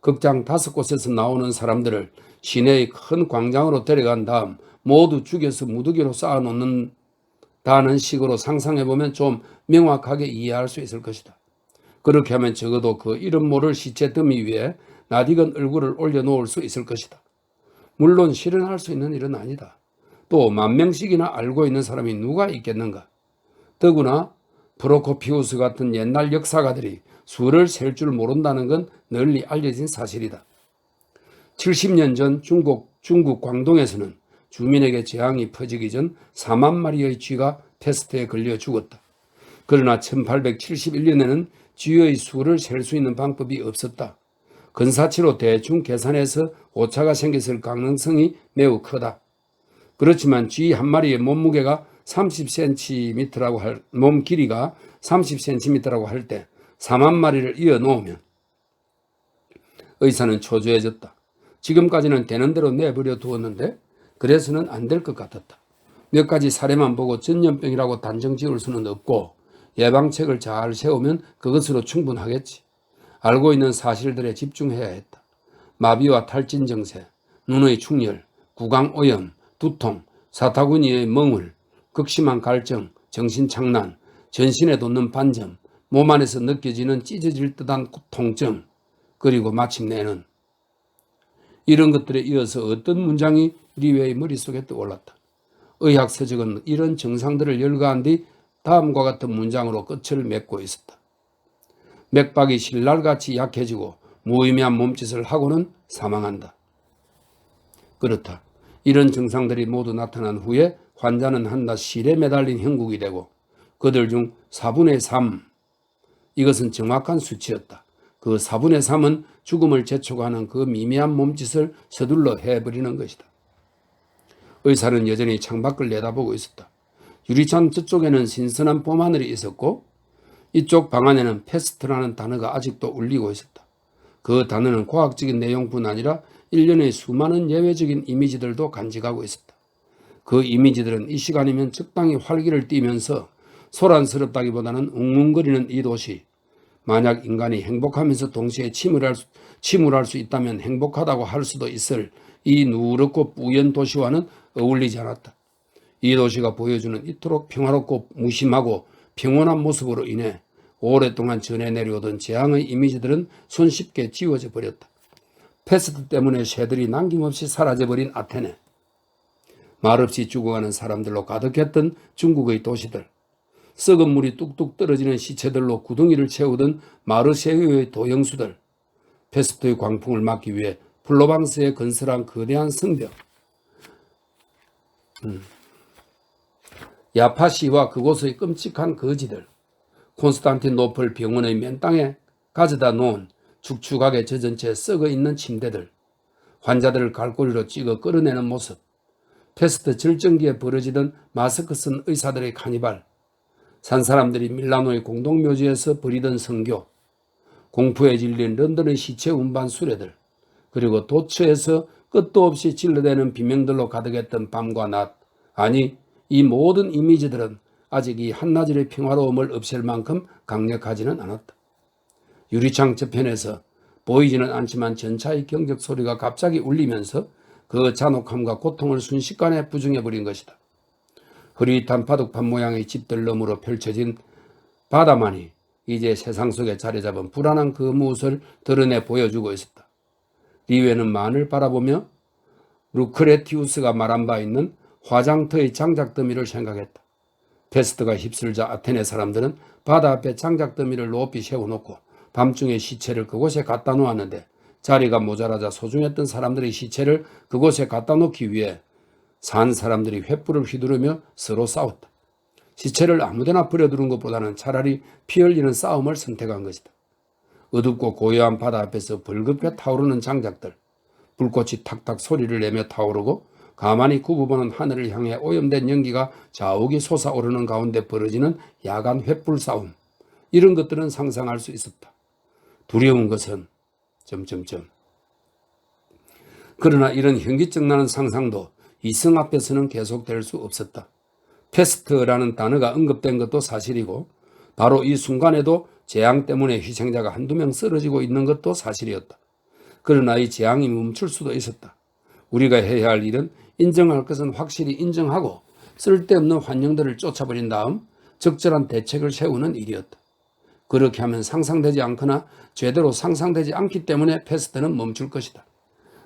극장 5곳에서 나오는 사람들을 시내의 큰 광장으로 데려간 다음 모두 죽여서 무더기로 쌓아놓는다는 식으로 상상해보면 좀 명확하게 이해할 수 있을 것이다. 그렇게 하면 적어도 그 이름 모를 시체 더미 위에 낯익은 얼굴을 올려놓을 수 있을 것이다. 물론 실현할 수 있는 일은 아니다. 또 10,000명씩이나 알고 있는 사람이 누가 있겠는가? 더구나 프로코피우스 같은 옛날 역사가들이 수를 셀 줄 모른다는 건 널리 알려진 사실이다. 70년 전 중국 광동에서는 주민에게 재앙이 퍼지기 전 4만 마리의 쥐가 패스트에 걸려 죽었다. 그러나 1871년에는 쥐의 수를 셀 수 있는 방법이 없었다. 근사치로 대충 계산해서 오차가 생겼을 가능성이 매우 크다. 그렇지만 쥐 한 마리의 몸무게가 30cm라고 몸 길이가 30cm라고 할 때 4만 마리를 이어 놓으면 의사는 초조해졌다. 지금까지는 되는 대로 내버려 두었는데 그래서는 안 될 것 같았다. 몇 가지 사례만 보고 전염병이라고 단정 지을 수는 없고 예방책을 잘 세우면 그것으로 충분하겠지. 알고 있는 사실들에 집중해야 했다. 마비와 탈진 증세, 눈의 충혈, 구강오염, 두통, 사타구니의 멍울, 극심한 갈증, 정신착란, 전신에 돋는 반점, 몸 안에서 느껴지는 찢어질 듯한 통증, 그리고 마침내는 이런 것들에 이어서 어떤 문장이 리웨의 머릿속에 떠올랐다. 의학 서적은 이런 증상들을 열거한 뒤 다음과 같은 문장으로 끝을 맺고 있었다. 맥박이 신랄같이 약해지고 무의미한 몸짓을 하고는 사망한다. 그렇다. 이런 증상들이 모두 나타난 후에 환자는 한낱 실에 매달린 형국이 되고 그들 중 4분의 3, 이것은 정확한 수치였다. 그 4분의 3은 죽음을 재촉하는 그 미미한 몸짓을 서둘러 해버리는 것이다. 의사는 여전히 창밖을 내다보고 있었다. 유리창 저쪽에는 신선한 봄하늘이 있었고 이쪽 방 안에는 패스트라는 단어가 아직도 울리고 있었다. 그 단어는 과학적인 내용뿐 아니라 일련의 수많은 예외적인 이미지들도 간직하고 있었다. 그 이미지들은 이 시간이면 적당히 활기를 띠면서 소란스럽다기보다는 웅웅거리는 이 도시, 만약 인간이 행복하면서 동시에 침울할 수 있다면 행복하다고 할 수도 있을 이 누렇고 뿌연 도시와는 어울리지 않았다. 이 도시가 보여주는 이토록 평화롭고 무심하고 평온한 모습으로 인해 오랫동안 전해 내려오던 재앙의 이미지들은 손쉽게 지워져 버렸다. 패스트 때문에 새들이 남김없이 사라져버린 아테네, 말없이 죽어가는 사람들로 가득했던 중국의 도시들, 썩은 물이 뚝뚝 떨어지는 시체들로 구덩이를 채우던 마르세유의 도형수들, 패스트의 광풍을 막기 위해 플로방스에 건설한 거대한 성벽, 야파시와 그곳의 끔찍한 거지들, 콘스탄티노플 병원의 맨땅에 가져다 놓은 축축하게 젖은 채 썩어 있는 침대들, 환자들을 갈고리로 찍어 끌어내는 모습, 패스트 절정기에 벌어지던 마스크 쓴 의사들의 카니발, 산 사람들이 밀라노의 공동묘지에서 벌이던 성교, 공포에 질린 런던의 시체 운반 수레들, 그리고 도처에서 끝도 없이 질러대는 비명들로 가득했던 밤과 낮, 아니 이 모든 이미지들은 아직 이 한나절의 평화로움을 없앨 만큼 강력하지는 않았다. 유리창 저편에서 보이지는 않지만 전차의 경적 소리가 갑자기 울리면서 그 잔혹함과 고통을 순식간에 부정해버린 것이다. 흐릿한 바둑판 모양의 집들 너머로 펼쳐진 바다만이 이제 세상 속에 자리 잡은 불안한 그 무엇을 드러내 보여주고 있었다. 리웨는 만을 바라보며 루크레티우스가 말한 바 있는 화장터의 장작더미를 생각했다. 패스트가 휩쓸자 아테네 사람들은 바다 앞에 장작더미를 높이 세워놓고 밤중에 시체를 그곳에 갖다 놓았는데 자리가 모자라자 소중했던 사람들의 시체를 그곳에 갖다 놓기 위해 산 사람들이 횃불을 휘두르며 서로 싸웠다. 시체를 아무데나 버려두는 것보다는 차라리 피 흘리는 싸움을 선택한 것이다. 어둡고 고요한 바다 앞에서 벌겋게 타오르는 장작들, 불꽃이 탁탁 소리를 내며 타오르고 가만히 굽어보는 하늘을 향해 오염된 연기가 자욱이 솟아오르는 가운데 벌어지는 야간 횃불 싸움, 이런 것들은 상상할 수 있었다. 두려운 것은 그러나 이런 현기증 나는 상상도 이성 앞에서는 계속될 수 없었다. 패스트라는 단어가 언급된 것도 사실이고 바로 이 순간에도 재앙 때문에 희생자가 한두 명 쓰러지고 있는 것도 사실이었다. 그러나 이 재앙이 멈출 수도 있었다. 우리가 해야 할 일은 인정할 것은 확실히 인정하고 쓸데없는 환영들을 쫓아버린 다음 적절한 대책을 세우는 일이었다. 그렇게 하면 상상되지 않거나 제대로 상상되지 않기 때문에 패스트는 멈출 것이다.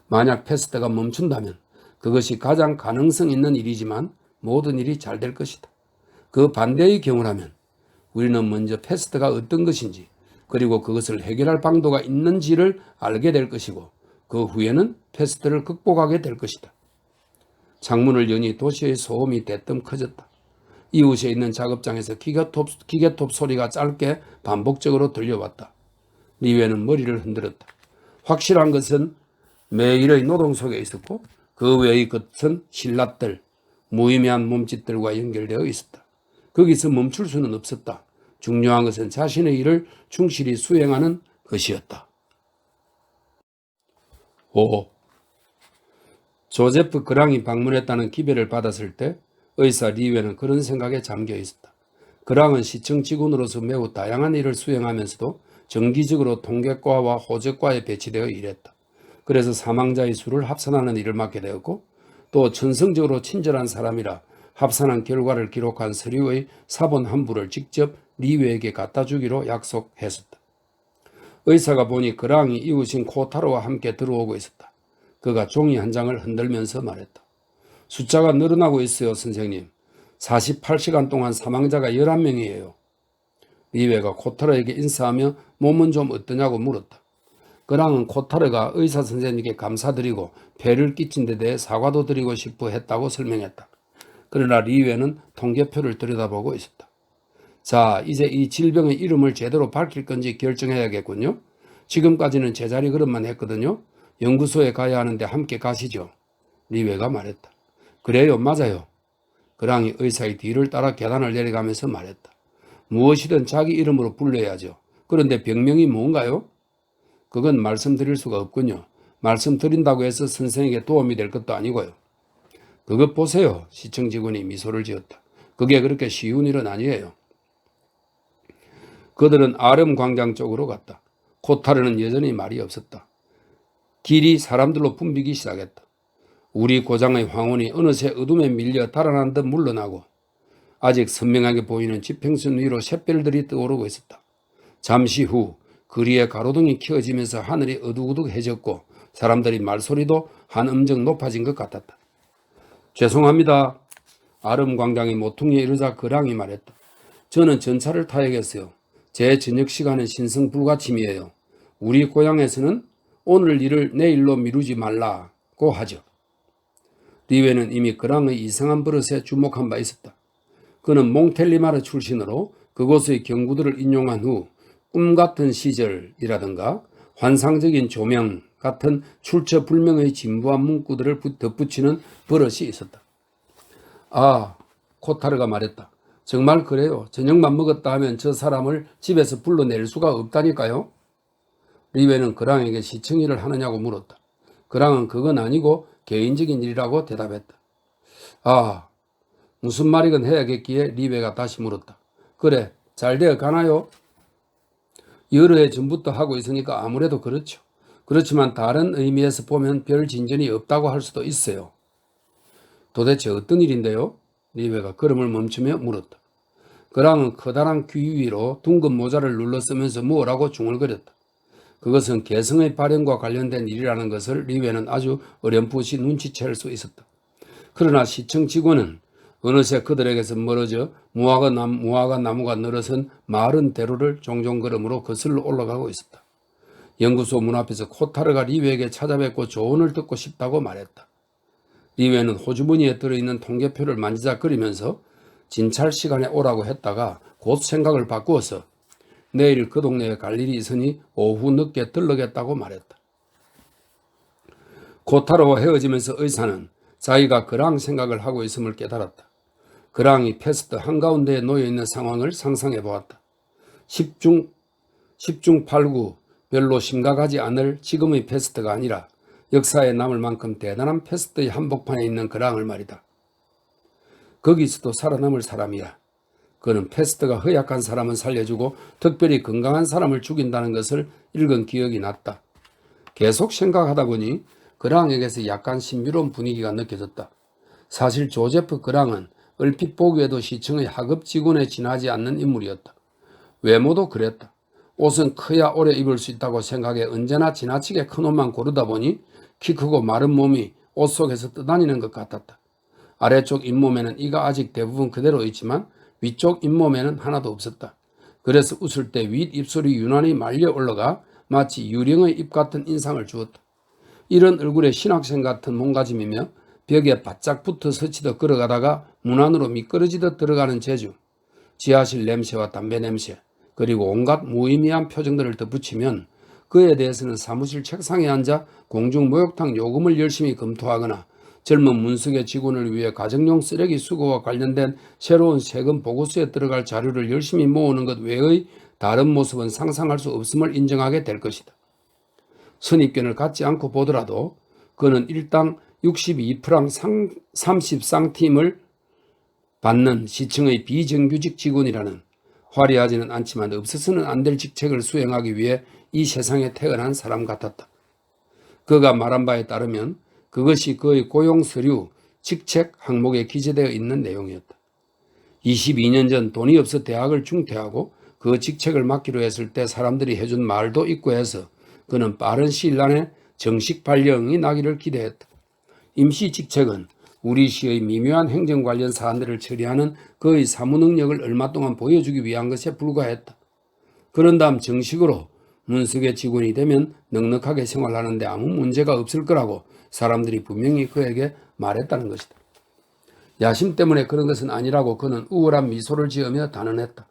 만약 패스트가 멈춘다면 그것이 가장 가능성 있는 일이지만 모든 일이 잘 될 것이다. 그 반대의 경우라면 우리는 먼저 패스트가 어떤 것인지 그리고 그것을 해결할 방도가 있는지를 알게 될 것이고 그 후에는 패스트를 극복하게 될 것이다. 창문을 여니 도시의 소음이 대뜸 커졌다. 이웃에 있는 작업장에서 기계톱 소리가 짧게 반복적으로 들려왔다. 리웨는 머리를 흔들었다. 확실한 것은 매일의 노동 속에 있었고 그 외의 것은 신라들, 무의미한 몸짓들과 연결되어 있었다. 거기서 멈출 수는 없었다. 중요한 것은 자신의 일을 충실히 수행하는 것이었다. 5. 조제프 그랑이 방문했다는 기별을 받았을 때 의사 리웨는 그런 생각에 잠겨 있었다. 그랑은 시청 직원으로서 매우 다양한 일을 수행하면서도 정기적으로 통계과와 호적과에 배치되어 일했다. 그래서 사망자의 수를 합산하는 일을 맡게 되었고 또 천성적으로 친절한 사람이라 합산한 결과를 기록한 서류의 사본 한 부를 직접 리웨에게 갖다 주기로 약속했었다. 의사가 보니 그랑이 이웃인 코타로와 함께 들어오고 있었다. 그가 종이 한 장을 흔들면서 말했다. 숫자가 늘어나고 있어요, 선생님. 48시간 동안 사망자가 11명이에요. 리웨가 코타로에게 인사하며 몸은 좀 어떠냐고 물었다. 그랑은 코타르가 의사 선생님께 감사드리고 폐를 끼친 데 대해 사과도 드리고 싶어 했다고 설명했다. 그러나 리웨는 통계표를 들여다보고 있었다. 자, 이제 이 질병의 이름을 제대로 밝힐 건지 결정해야겠군요. 지금까지는 제자리 걸음만 했거든요. 연구소에 가야 하는데 함께 가시죠. 리웨가 말했다. 그래요, 맞아요. 그랑이 의사의 뒤를 따라 계단을 내려가면서 말했다. 무엇이든 자기 이름으로 불러야죠. 그런데 병명이 뭔가요? 그건 말씀드릴 수가 없군요. 말씀드린다고 해서 선생에게 도움이 될 것도 아니고요. 그것 보세요. 시청 직원이 미소를 지었다. 그게 그렇게 쉬운 일은 아니에요. 그들은 아름 광장 쪽으로 갔다. 코타르는 여전히 말이 없었다. 길이 사람들로 붐비기 시작했다. 우리 고장의 황혼이 어느새 어둠에 밀려 달아난 듯 물러나고 아직 선명하게 보이는 지평선 위로 샛별들이 떠오르고 있었다. 잠시 후 거리에 가로등이 켜지면서 하늘이 어둑어둑해졌고 사람들이 말소리도 한 음정 높아진 것 같았다. 죄송합니다. 아름 광장의 모퉁이에 이르자 그랑이 말했다. 저는 전차를 타야겠어요. 제 저녁 시간은 신성불가침이에요. 우리 고향에서는 오늘 일을 내일로 미루지 말라고 하죠. 리웨는 이미 그랑의 이상한 버릇에 주목한 바 있었다. 그는 몽텔리마르 출신으로 그곳의 경구들을 인용한 후 꿈같은 시절이라든가 환상적인 조명 같은 출처불명의 진부한 문구들을 덧붙이는 버릇이 있었다. 아, 코타르가 말했다. 정말 그래요. 저녁만 먹었다 하면 저 사람을 집에서 불러낼 수가 없다니까요. 리웨는 그랑에게 시청 일을 하느냐고 물었다. 그랑은 그건 아니고 개인적인 일이라고 대답했다. 아, 무슨 말이건 해야겠기에 리웨가 다시 물었다. 그래, 잘 되어 가나요? 여러 해 전부터 하고 있으니까 아무래도 그렇죠. 그렇지만 다른 의미에서 보면 별 진전이 없다고 할 수도 있어요. 도대체 어떤 일인데요? 리웨가 걸음을 멈추며 물었다. 그랑은 커다란 귀 위로 둥근 모자를 눌러 쓰면서 뭐라고 중얼거렸다. 그것은 개성의 발현과 관련된 일이라는 것을 리웨는 아주 어렴풋이 눈치챌 수 있었다. 그러나 시청 직원은 어느새 그들에게서 멀어져 무화과 나무가 늘어선 마른 대로를 종종 걸음으로 거슬러 올라가고 있었다. 연구소 문 앞에서 코타르가 리웨에게 찾아뵙고 조언을 듣고 싶다고 말했다. 리웨는 호주머니에 들어있는 통계표를 만지작거리면서 진찰 시간에 오라고 했다가 곧 생각을 바꾸어서 내일 그 동네에 갈 일이 있으니 오후 늦게 들르겠다고 말했다. 코타르와 헤어지면서 의사는 자기가 그랑 생각을 하고 있음을 깨달았다. 그랑이 패스트 한가운데에 놓여있는 상황을 상상해 보았다. 10중 8구 별로 심각하지 않을 지금의 패스트가 아니라 역사에 남을 만큼 대단한 패스트의 한복판에 있는 그랑을 말이다. 거기서도 살아남을 사람이야. 그는 패스트가 허약한 사람은 살려주고 특별히 건강한 사람을 죽인다는 것을 읽은 기억이 났다. 계속 생각하다 보니 그랑에게서 약간 신비로운 분위기가 느껴졌다. 사실 조제프 그랑은 얼핏 보기에도 시청의 하급 직원에 지나지 않는 인물이었다. 외모도 그랬다. 옷은 커야 오래 입을 수 있다고 생각해 언제나 지나치게 큰 옷만 고르다 보니 키 크고 마른 몸이 옷 속에서 떠다니는 것 같았다. 아래쪽 잇몸에는 이가 아직 대부분 그대로 있지만 위쪽 잇몸에는 하나도 없었다. 그래서 웃을 때 윗입술이 유난히 말려 올라가 마치 유령의 입 같은 인상을 주었다. 이런 얼굴에 신학생 같은 몸가짐이며 벽에 바짝 붙어 서치듯 걸어가다가 문 안으로 미끄러지듯 들어가는 재주, 지하실 냄새와 담배 냄새, 그리고 온갖 무의미한 표정들을 덧붙이면 그에 대해서는 사무실 책상에 앉아 공중 목욕탕 요금을 열심히 검토하거나 젊은 문석의 직원을 위해 가정용 쓰레기 수거와 관련된 새로운 세금 보고서에 들어갈 자료를 열심히 모으는 것 외의 다른 모습은 상상할 수 없음을 인정하게 될 것이다. 선입견을 갖지 않고 보더라도 그는 일당 62프랑 30상팀을 받는 시청의 비정규직 직원이라는 화려하지는 않지만 없어서는 안 될 직책을 수행하기 위해 이 세상에 태어난 사람 같았다. 그가 말한 바에 따르면 그것이 그의 고용 서류 직책 항목에 기재되어 있는 내용이었다. 22년 전 돈이 없어 대학을 중퇴하고 그 직책을 맡기로 했을 때 사람들이 해준 말도 있고 해서 그는 빠른 시일 안에 정식 발령이 나기를 기대했다. 임시 직책은 우리 시의 미묘한 행정 관련 사안들을 처리하는 그의 사무 능력을 얼마 동안 보여주기 위한 것에 불과했다. 그런 다음 정식으로 문석의 직원이 되면 넉넉하게 생활하는데 아무 문제가 없을 거라고 사람들이 분명히 그에게 말했다는 것이다. 야심 때문에 그런 것은 아니라고 그는 우월한 미소를 지으며 단언했다.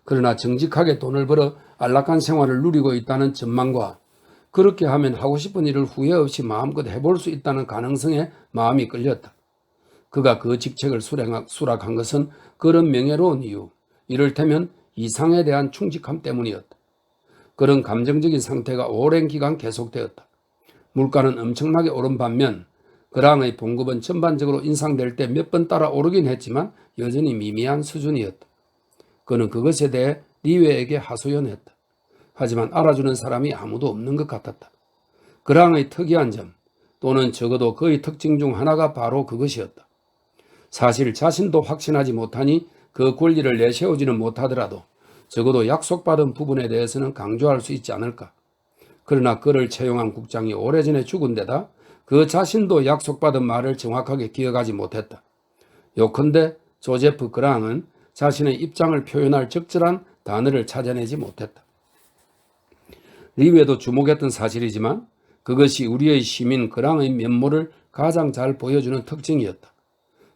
그러나 정직하게 돈을 벌어 안락한 생활을 누리고 있다는 전망과 그렇게 하면 하고 싶은 일을 후회 없이 마음껏 해볼 수 있다는 가능성에 마음이 끌렸다. 그가 그 직책을 수락한 것은 그런 명예로운 이유, 이를테면 이상에 대한 충직함 때문이었다. 그런 감정적인 상태가 오랜 기간 계속되었다. 물가는 엄청나게 오른 반면 그랑의 봉급은 전반적으로 인상될 때 몇 번 따라 오르긴 했지만 여전히 미미한 수준이었다. 그는 그것에 대해 리웨에게 하소연했다. 하지만 알아주는 사람이 아무도 없는 것 같았다. 그랑의 특이한 점 또는 적어도 그의 특징 중 하나가 바로 그것이었다. 사실 자신도 확신하지 못하니 그 권리를 내세우지는 못하더라도 적어도 약속받은 부분에 대해서는 강조할 수 있지 않을까. 그러나 그를 채용한 국장이 오래전에 죽은 데다 그 자신도 약속받은 말을 정확하게 기억하지 못했다. 요컨대 조제프 그랑은 자신의 입장을 표현할 적절한 단어를 찾아내지 못했다. 리웨도 주목했던 사실이지만 그것이 우리의 시민 그랑의 면모를 가장 잘 보여주는 특징이었다.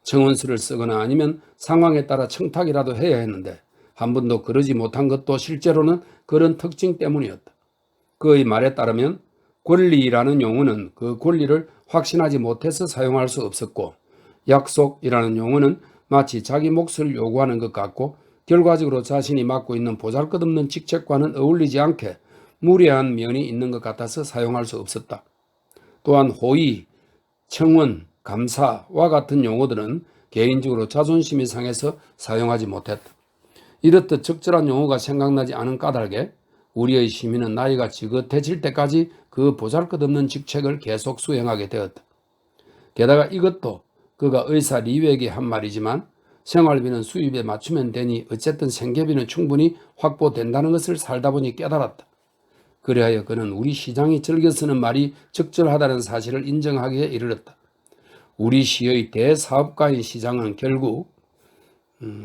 청원서를 쓰거나 아니면 상황에 따라 청탁이라도 해야 했는데 한 번도 그러지 못한 것도 실제로는 그런 특징 때문이었다. 그의 말에 따르면 권리라는 용어는 그 권리를 확신하지 못해서 사용할 수 없었고 약속이라는 용어는 마치 자기 몫을 요구하는 것 같고 결과적으로 자신이 맡고 있는 보잘것없는 직책과는 어울리지 않게 무례한 면이 있는 것 같아서 사용할 수 없었다. 또한 호의, 청원, 감사와 같은 용어들은 개인적으로 자존심이 상해서 사용하지 못했다. 이렇듯 적절한 용어가 생각나지 않은 까닭에 우리의 시민은 나이가 지긋해질 때까지 그 보잘것없는 직책을 계속 수행하게 되었다. 게다가 이것도 그가 의사 리웨에게 한 말이지만 생활비는 수입에 맞추면 되니 어쨌든 생계비는 충분히 확보된다는 것을 살다 보니 깨달았다. 그리하여 그는 우리 시장이 즐겨 쓰는 말이 적절하다는 사실을 인정하기에 이르렀다. 우리 시의 대사업가인 시장은 결국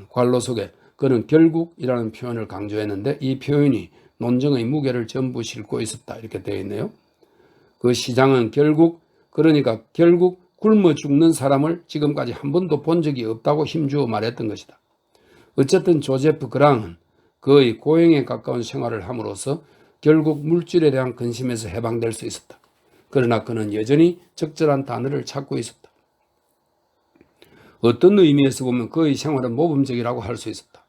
관로 속에 그는 결국이라는 표현을 강조했는데 이 표현이 논정의 무게를 전부 싣고 있었다 이렇게 되어 있네요. 그 시장은 결국 그러니까 결국 굶어 죽는 사람을 지금까지 한 번도 본 적이 없다고 힘주어 말했던 것이다. 어쨌든 조제프 그랑은 그의 고행에 가까운 생활을 함으로써 결국 물질에 대한 근심에서 해방될 수 있었다. 그러나 그는 여전히 적절한 단어를 찾고 있었다. 어떤 의미에서 보면 그의 생활은 모범적이라고 할 수 있었다.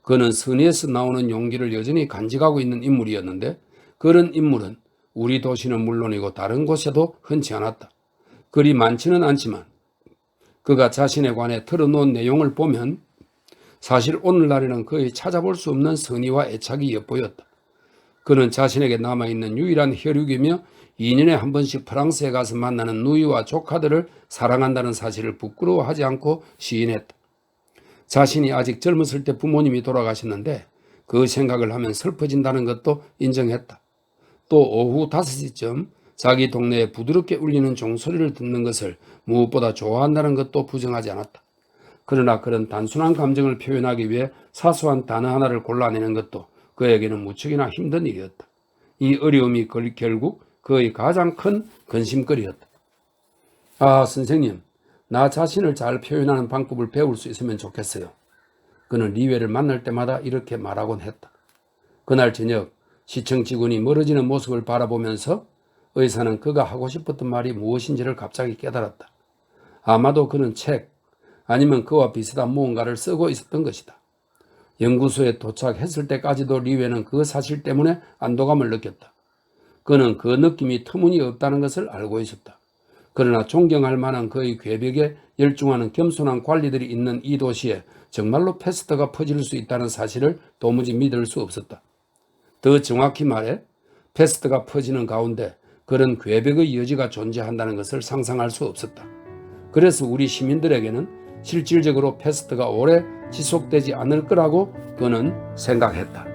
그는 선의에서 나오는 용기를 여전히 간직하고 있는 인물이었는데 그런 인물은 우리 도시는 물론이고 다른 곳에도 흔치 않았다. 그리 많지는 않지만 그가 자신에 관해 털어놓은 내용을 보면 사실 오늘날에는 거의 찾아볼 수 없는 선의와 애착이 엿보였다. 그는 자신에게 남아있는 유일한 혈육이며 2년에 한 번씩 프랑스에 가서 만나는 누이와 조카들을 사랑한다는 사실을 부끄러워하지 않고 시인했다. 자신이 아직 젊었을 때 부모님이 돌아가셨는데 그 생각을 하면 슬퍼진다는 것도 인정했다. 또 오후 5시쯤 자기 동네에 부드럽게 울리는 종소리를 듣는 것을 무엇보다 좋아한다는 것도 부정하지 않았다. 그러나 그런 단순한 감정을 표현하기 위해 사소한 단어 하나를 골라내는 것도 그에게는 무척이나 힘든 일이었다. 이 어려움이 결국 그의 가장 큰 근심거리였다. 아, 선생님, 나 자신을 잘 표현하는 방법을 배울 수 있으면 좋겠어요. 그는 리웨를 만날 때마다 이렇게 말하곤 했다. 그날 저녁 시청 직원이 멀어지는 모습을 바라보면서 의사는 그가 하고 싶었던 말이 무엇인지를 갑자기 깨달았다. 아마도 그는 책 아니면 그와 비슷한 무언가를 쓰고 있었던 것이다. 연구소에 도착했을 때까지도 리웨는 그 사실 때문에 안도감을 느꼈다. 그는 그 느낌이 터무니없다는 것을 알고 있었다. 그러나 존경할 만한 그의 궤벽에 열중하는 겸손한 관리들이 있는 이 도시에 정말로 패스트가 퍼질 수 있다는 사실을 도무지 믿을 수 없었다. 더 정확히 말해 패스트가 퍼지는 가운데 그런 궤벽의 여지가 존재한다는 것을 상상할 수 없었다. 그래서 우리 시민들에게는 실질적으로 패스트가 오래 지속되지 않을 거라고 그는 생각했다.